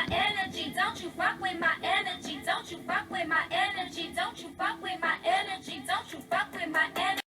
my energy. Don't you fuck with my energy. Don't you fuck with my energy. Don't you fuck with my energy. Don't you fuck with my energy.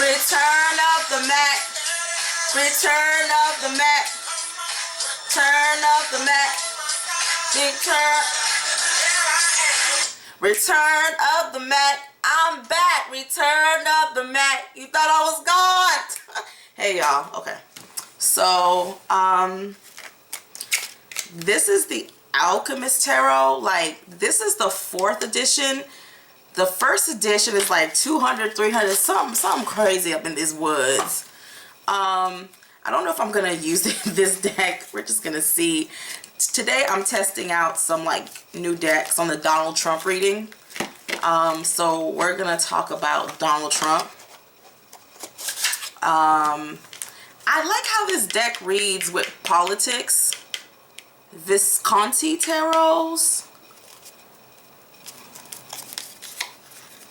Return of the Mac. Return of the Mac. Turn of the Mac. Return of the Mac. I'm back. Return of the Mac. You thought I was gone. Hey y'all. Okay. So, this is the Alchemist Tarot. Like, this is the 4th edition. The 1st edition is like 200, 300, something crazy up in these woods. I don't know if I'm gonna use this deck. We're just gonna see. Today I'm testing out some like new decks on the Donald Trump reading. So we're gonna talk about Donald Trump. I like how this deck reads with politics. Visconti tarots.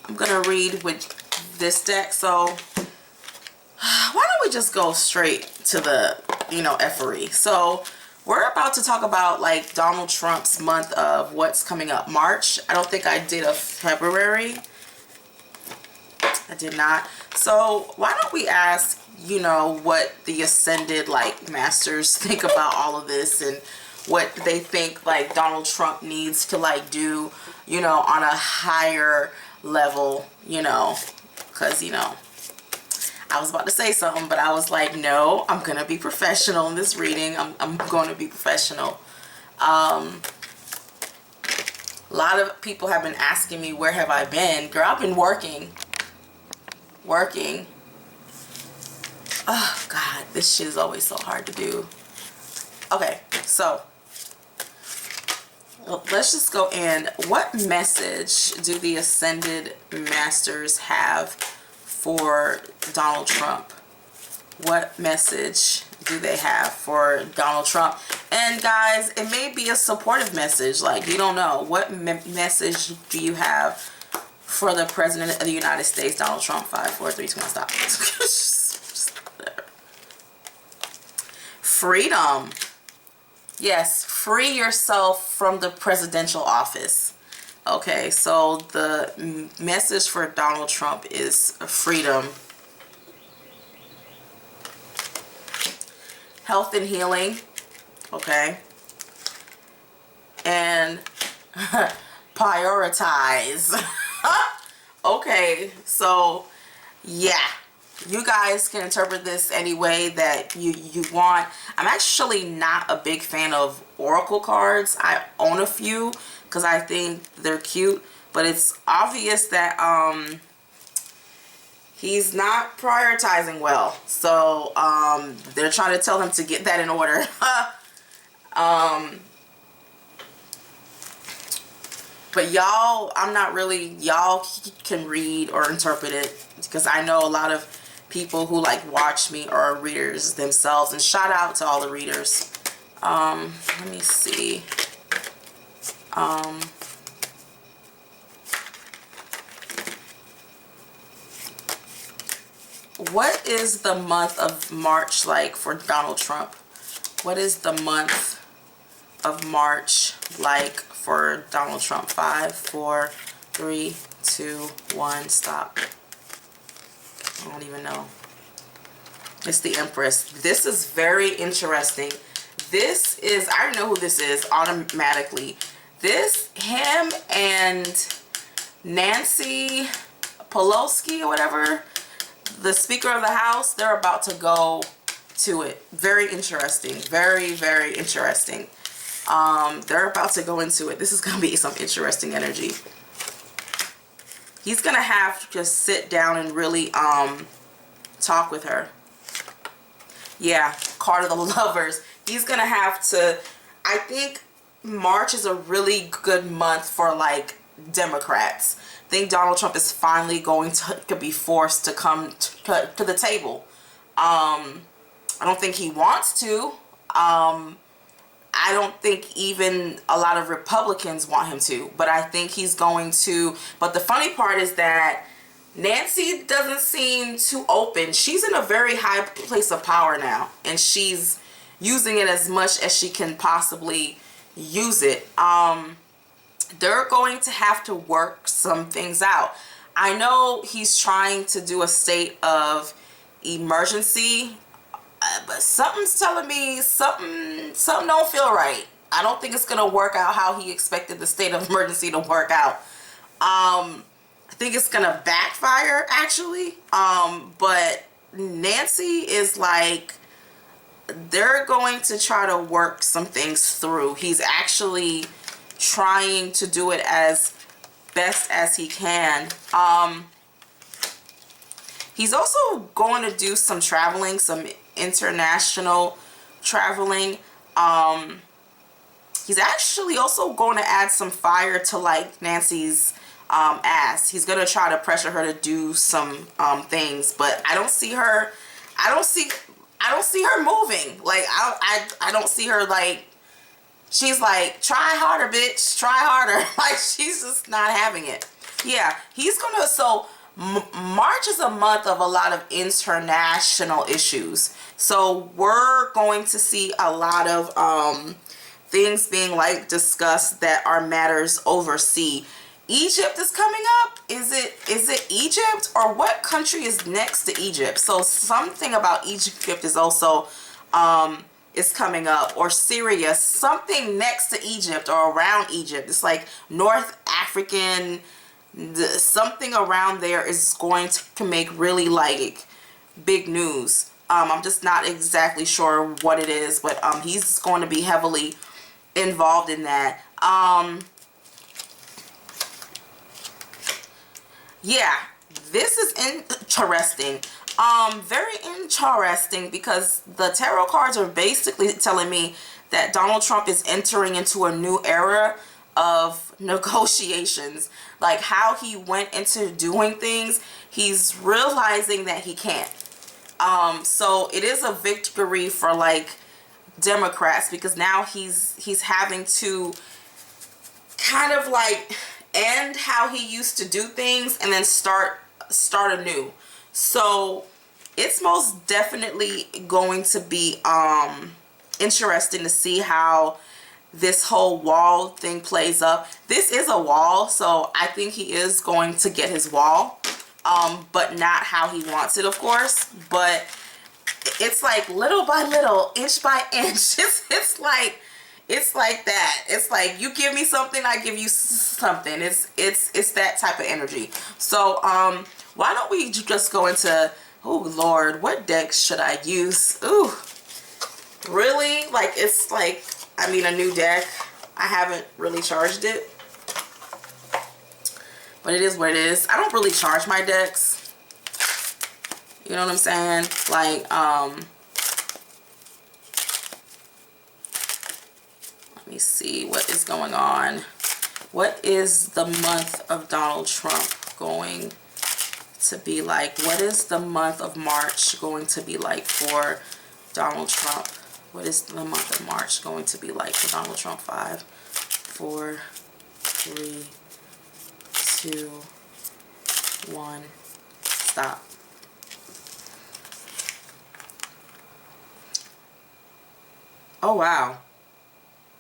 I'm gonna read with this deck, so why don't we just go straight to the, effery. So we're about to talk about like Donald Trump's month of what's coming up, March. I don't think I did a February. I did not. So why don't we ask, what the ascended like masters think about all of this, and what they think like Donald Trump needs to like do, on a higher level, because I was about to say something, but I was like, no, I'm gonna be professional in this reading. I'm going to be professional. A lot of people have been asking me, where have I been? Girl, I've been working. Oh God, this shit is always so hard to do. Okay, so let's just go in. What message do the ascended masters have for Donald Trump? What message do they have for Donald Trump? And guys, it may be a supportive message. Like, you don't know. What message do you have for the President of the United States, Donald Trump? 5, 4, 3, 2, 1, stop. Freedom. Yes, free yourself from the presidential office. Okay, so the message for Donald Trump is freedom. Health and healing. Okay. And prioritize. Okay, so yeah. You guys can interpret this any way that you want. I'm actually not a big fan of oracle cards. I own a few because I think they're cute, but it's obvious that he's not prioritizing well. So they're trying to tell him to get that in order. But y'all, y'all can read or interpret it, because I know a lot of people who like watch me are readers themselves, and shout out to all the readers. Let me see. What is the month of March like for Donald Trump? What is the month of March like for Donald Trump? 5, 4, 3, 2, 1, stop. I don't even know. It's the Empress. This is very interesting. This is, I already know who this is automatically. Him and Nancy Pelosi or whatever, the Speaker of the House, they're about to go to it. Very interesting. Very, very interesting. They're about to go into it. This is going to be some interesting energy. He's going to have to just sit down and really talk with her. Yeah, card of the Lovers. He's going to have to, I think March is a really good month for like Democrats. I think Donald Trump is finally going to be forced to come to the table. I don't think he wants to. I don't think even a lot of Republicans want him to, but I think he's going to. But the funny part is that Nancy doesn't seem too open. She's in a very high place of power now, and she's using it as much as she can possibly use it. They're going to have to work some things out. I know he's trying to do a state of emergency, but something's telling me something don't feel right. I don't think it's gonna work out how he expected the state of emergency to work out. I think it's gonna backfire actually. But Nancy is like, they're going to try to work some things through. He's actually trying to do it as best as he can. He's also going to do some traveling, some international traveling. He's actually also going to add some fire to like Nancy's ass. He's going to try to pressure her to do some things, but I don't see her moving. Like I don't see her like, she's like, try harder, bitch, try harder. Like she's just not having it. Yeah, he's gonna, so March is a month of a lot of international issues. So we're going to see a lot of things being like discussed that are matters overseas. Egypt is coming up. Is it Egypt, or what country is next to Egypt? So something about Egypt is also is coming up, or Syria, something next to Egypt or around Egypt. It's like North African, something around there is going to make really like big news. I'm just not exactly sure what it is, but he's going to be heavily involved in that. Yeah, this is interesting. Very interesting, because the tarot cards are basically telling me that Donald Trump is entering into a new era of negotiations. Like how he went into doing things, he's realizing that he can't. So it is a victory for like Democrats, because now he's having to kind of like end how he used to do things and then start anew. So it's most definitely going to be interesting to see how this whole wall thing plays up. This is a wall, so I think he is going to get his wall, but not how he wants it, of course. But it's like little by little, inch by inch. It's like that. It's like you give me something, I give you something. It's that type of energy. So why don't we just go into, oh Lord, what decks should I use? Ooh, really? Like, it's like, I mean, a new deck. I haven't really charged it, but it is what it is. I don't really charge my decks. You know what I'm saying? Like, let me see what is going on. What is the month of Donald Trump going to be like? What is the month of March going to be like for Donald Trump? What is the month of March going to be like for Donald Trump? 5, 4, 3, 2, 1, stop. Oh, wow.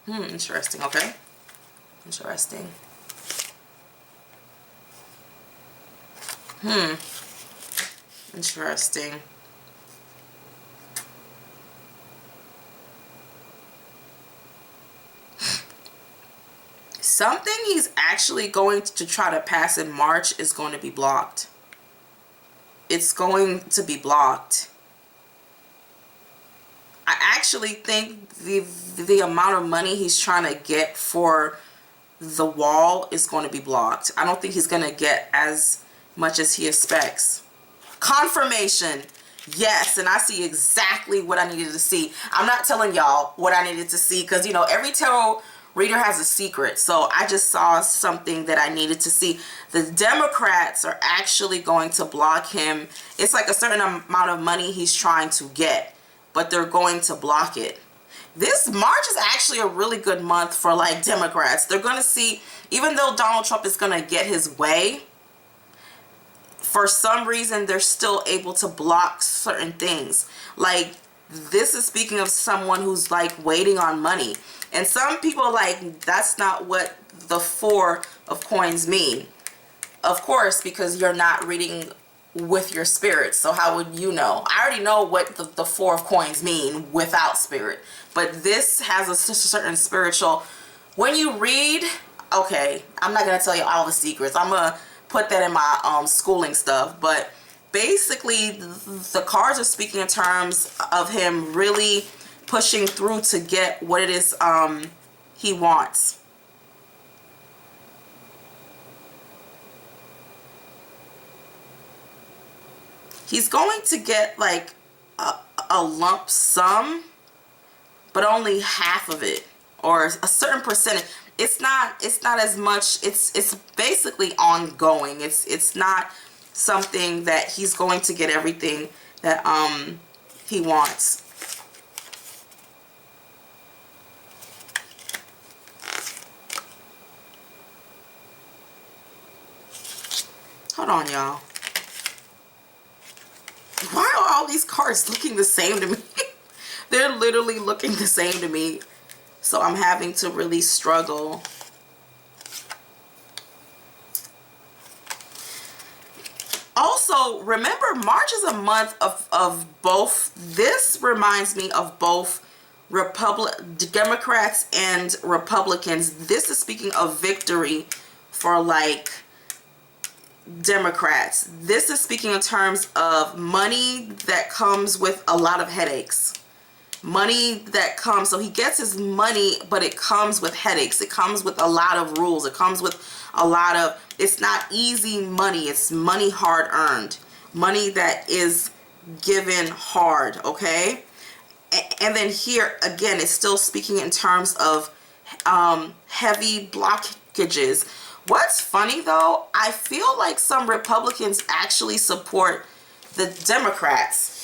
Interesting. Okay. Interesting. Interesting. Something he's actually going to try to pass in March is going to be blocked. It's going to be blocked. actually think the amount of money he's trying to get for the wall is going to be blocked. I don't think he's going to get as much as he expects. Confirmation. Yes, and I see exactly what I needed to see. I'm not telling y'all what I needed to see because, you know, every tarot reader has a secret. So I just saw something that I needed to see. The Democrats are actually going to block him. It's like a certain amount of money he's trying to get, but they're going to block it. This March is actually a really good month for like Democrats. They're going to see, even though Donald Trump is going to get his way, for some reason they're still able to block certain things. Like, this is speaking of someone who's like waiting on money. And some people are like, that's not what the Four of Coins mean. Of course, because you're not reading with your spirit. So how would you know? I already know what the Four of Coins mean without spirit. But this has a certain spiritual... When you read... Okay, I'm not going to tell you all the secrets. I'm going to put that in my schooling stuff. But basically, the cards are speaking in terms of him really pushing through to get what it is he wants. He's going to get like a lump sum, but only half of it, or a certain percentage. It's not as much. It's basically ongoing. It's not something that he's going to get everything that he wants. Hold on, y'all. Why are all these cards looking the same to me? They're literally looking the same to me. So I'm having to really struggle. Also, remember, March is a month of both. This reminds me of both Democrats and Republicans. This is speaking of victory for like Democrats. This is speaking in terms of money that comes with a lot of headaches. Money that comes, so he gets his money, but it comes with headaches. It comes with a lot of rules. It comes with a lot of, it's not easy money. It's money hard earned. Money that is given hard, okay? And then here, again, it's still speaking in terms of heavy blockages. What's funny though, I feel like some Republicans actually support the Democrats.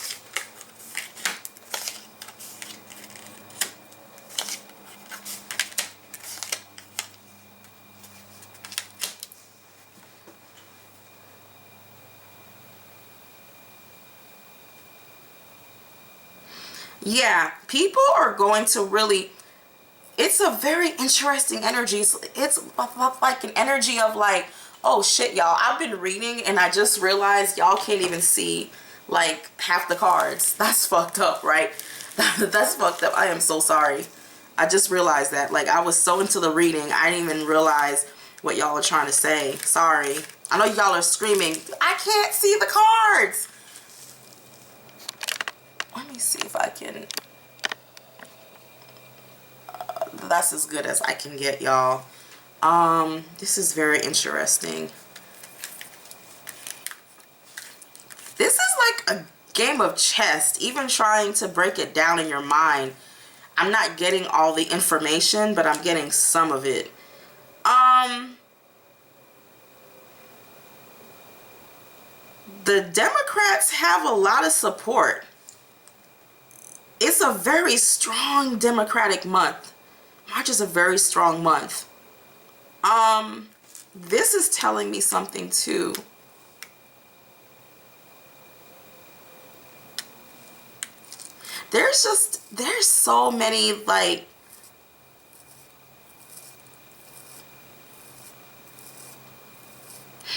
Yeah, people are going to really... It's a very interesting energy. It's like an energy of like, oh shit, y'all, I've been reading and I just realized y'all can't even see like half the cards. That's fucked up, right? That's fucked up. I am so sorry. I just realized that. Like, I was so into the reading, I didn't even realize what y'all are trying to say. Sorry. I know y'all are screaming, I can't see the cards. Let me see if I can... that's as good as I can get, y'all. This is very interesting. This is like a game of chess. Even trying to break it down in your mind, I'm not getting all the information, but I'm getting some of it. The Democrats have a lot of support. It's a very strong Democratic month. March is a very strong month. This is telling me something too. There's so many like...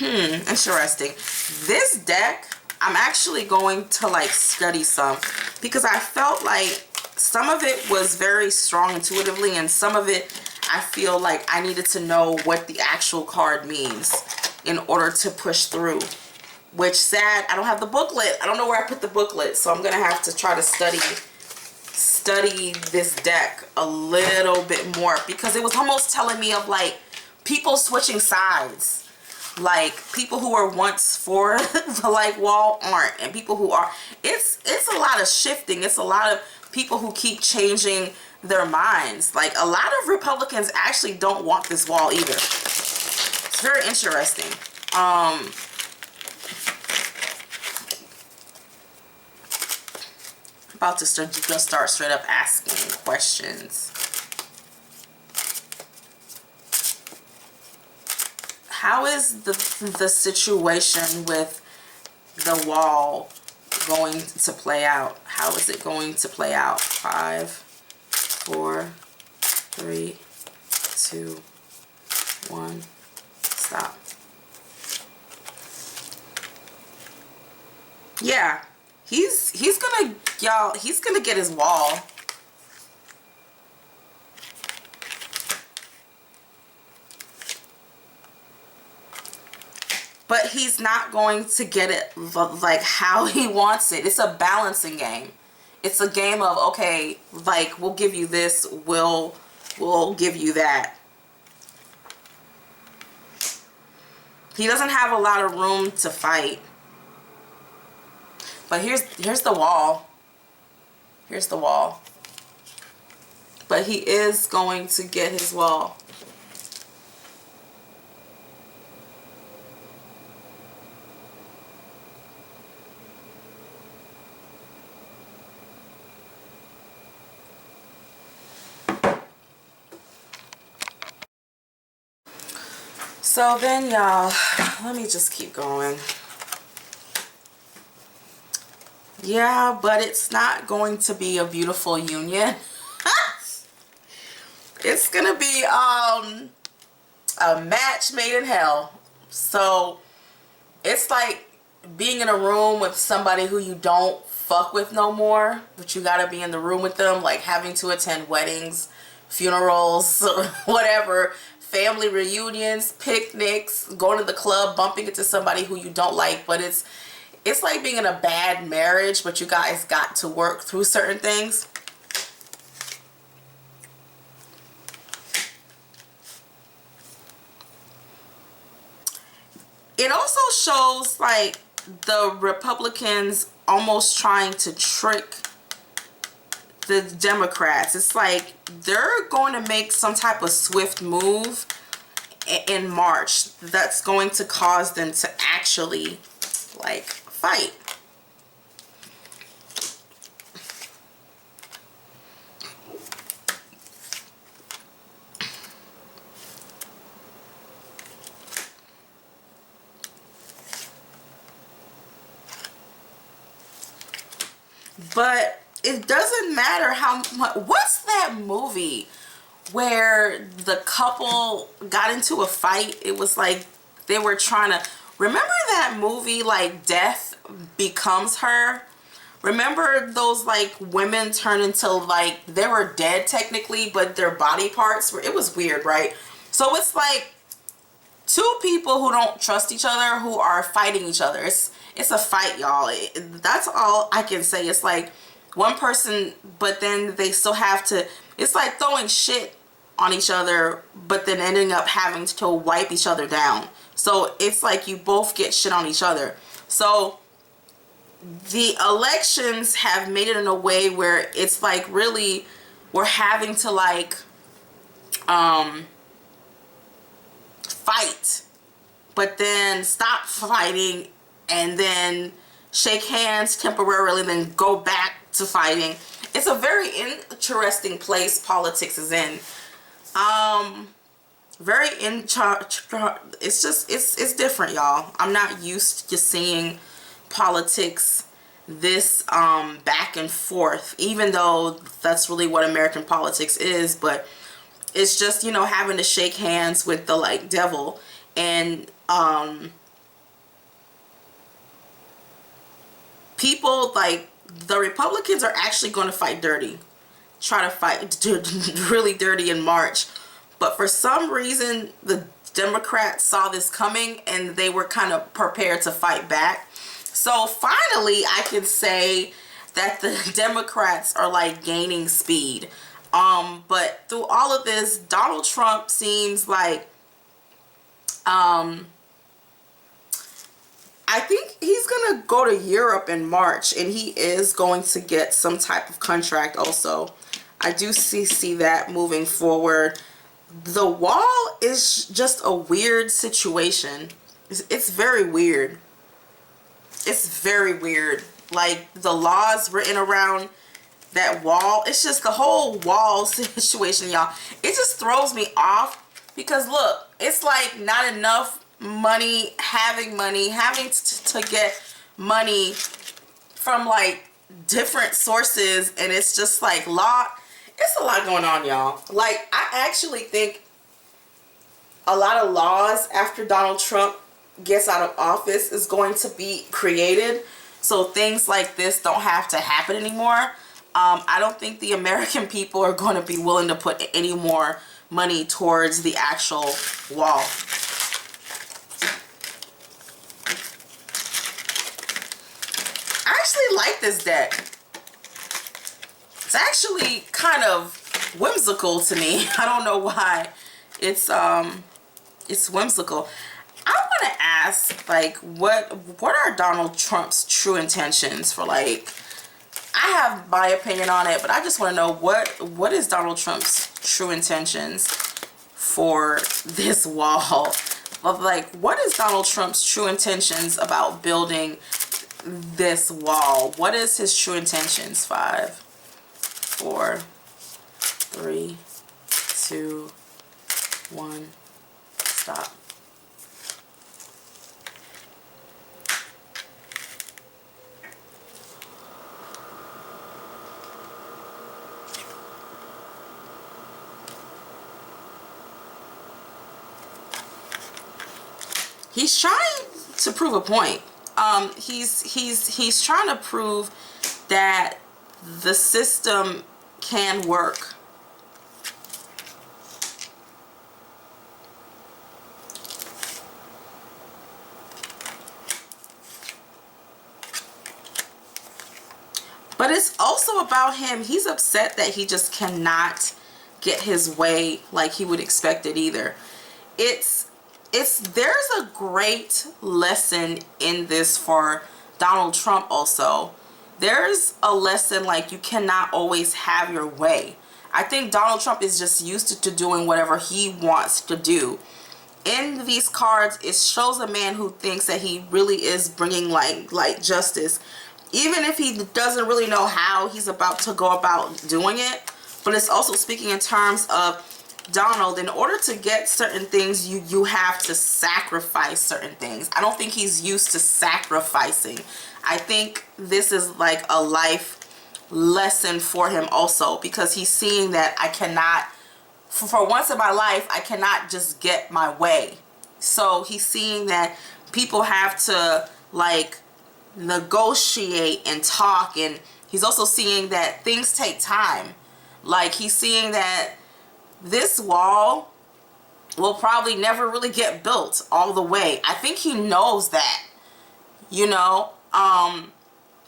interesting. This deck, I'm actually going to like study some, because I felt like some of it was very strong intuitively, and some of it I feel like I needed to know what the actual card means in order to push through. Which, sad, I don't have the booklet. I don't know where I put the booklet, so I'm gonna have to try to study study this deck a little bit more, because it was almost telling me of like people switching sides. Like people who were once for the like wall aren't, and people who are, it's a lot of shifting. It's a lot of people who keep changing their minds. Like a lot of Republicans actually don't want this wall either. It's very interesting. About to just start straight up asking questions. How is the situation with the wall going to play out? How is it going to play out? 5, 4, 3, 2, 1, stop. Yeah, he's gonna, y'all, he's gonna get his wall. But he's not going to get it like how he wants it. It's a balancing game. It's a game of, okay, like we'll give you this, we'll give you that. He doesn't have a lot of room to fight. But here's the wall. Here's the wall. But he is going to get his wall. So then, y'all, let me just keep going. Yeah, but it's not going to be a beautiful union. It's gonna be a match made in hell. So it's like being in a room with somebody who you don't fuck with no more, but you gotta be in the room with them, like having to attend weddings, funerals, whatever, family reunions, picnics, going to the club, bumping into somebody who you don't like. But it's like being in a bad marriage, but you guys got to work through certain things. It also shows like the Republicans almost trying to trick the Democrats. It's like they're going to make some type of swift move in March that's going to cause them to actually like fight. But it doesn't matter how much. What's that movie where the couple got into a fight? It was like they were trying to, remember that movie like Death Becomes Her? Remember those like women turned into like, they were dead technically, but their body parts were, it was weird, right? So it's like two people who don't trust each other who are fighting each other. It's a fight, y'all. That's all I can say. It's like one person, but then they still have to, it's like throwing shit on each other, but then ending up having to wipe each other down. So it's like you both get shit on each other. So the elections have made it in a way where it's like really we're having to like fight, but then stop fighting and then shake hands temporarily, then go back to fighting. It's a very interesting place politics is in. Very it's just it's different, y'all. I'm not used to seeing politics this back and forth, even though that's really what American politics is. But it's just, you know, having to shake hands with the like devil. And people like the Republicans are actually going to fight dirty, try to fight really dirty in March. But for some reason the Democrats saw this coming and they were kind of prepared to fight back. So finally I can say that the Democrats are like gaining speed. But through all of this, Donald Trump seems like, I think he's gonna go to Europe in March, and he is going to get some type of contract also. I do see that moving forward. The wall is just a weird situation. It's very weird. It's very weird. Like the laws written around that wall, it's just the whole wall situation, y'all. It just throws me off because look, it's like not enough money, having to get money from like different sources, and it's just like it's a lot going on, y'all. Like I actually think a lot of laws after Donald Trump gets out of office is going to be created so things like this don't have to happen anymore. I don't think the American people are going to be willing to put any more money towards the actual wall. I actually like this deck. It's actually kind of whimsical to me. I don't know why. It's whimsical. I want to ask, like, what are Donald Trump's true intentions for, like, I have my opinion on it, but I just want to know what is Donald Trump's true intentions for this wall? Of like, what is Donald Trump's true intentions about building this wall? What is his true intentions? 5, 4, 3, 2, 1, stop. He's trying to prove a point. He's trying to prove that the system can work. But it's also about him. He's upset that he just cannot get his way like he would expect it either. There's a great lesson in this for Donald Trump also. There's a lesson like you cannot always have your way. I think Donald Trump is just used to doing whatever he wants to do. In these cards, it shows a man who thinks that he really is bringing like justice, even if he doesn't really know how he's about to go about doing it. But it's also speaking in terms of Donald, in order to get certain things, you have to sacrifice certain things. I don't think he's used to sacrificing. I think this is like a life lesson for him also, because he's seeing that I cannot, for once in my life, I cannot just get my way. So he's seeing that people have to like negotiate and talk, and he's also seeing that things take time. Like he's seeing that this wall will probably never really get built all the way. I think he knows that, you know.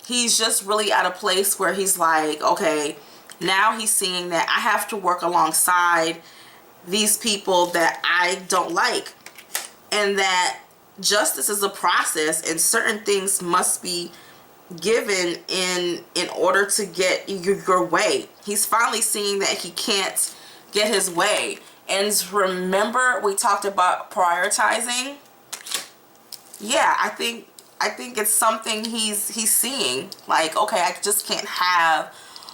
He's just really at a place where he's like, okay, now he's seeing that I have to work alongside these people that I don't like, and that justice is a process and certain things must be given in order to get your way. He's finally seeing that he can't get his way. And remember, we talked about prioritizing. Yeah, I think it's something he's seeing. Like, okay, I just can't have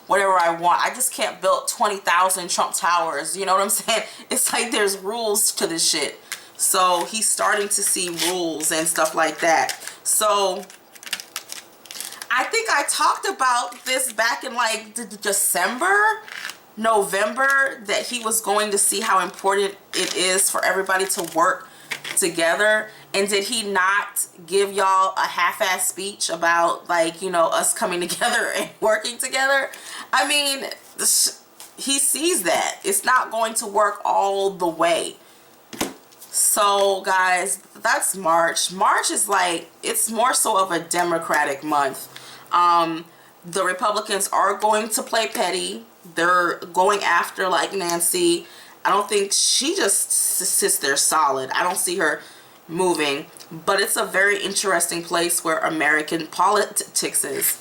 whatever I want. I just can't build 20,000 Trump Towers. You know what I'm saying? It's like there's rules to this shit. So he's starting to see rules and stuff like that. So I think I talked about this back in like December, November, that he was going to see how important it is for everybody to work together. And did he not give y'all a half-ass speech about, like, you know, us coming together and working together? I mean, he sees that it's not going to work all the way. So guys, that's March. March is like, it's more so of a Democratic month. the Republicans are going to play petty. They're going after like Nancy. I don't think she just sits there solid. I don't see her moving. But it's a very interesting place where American politics is.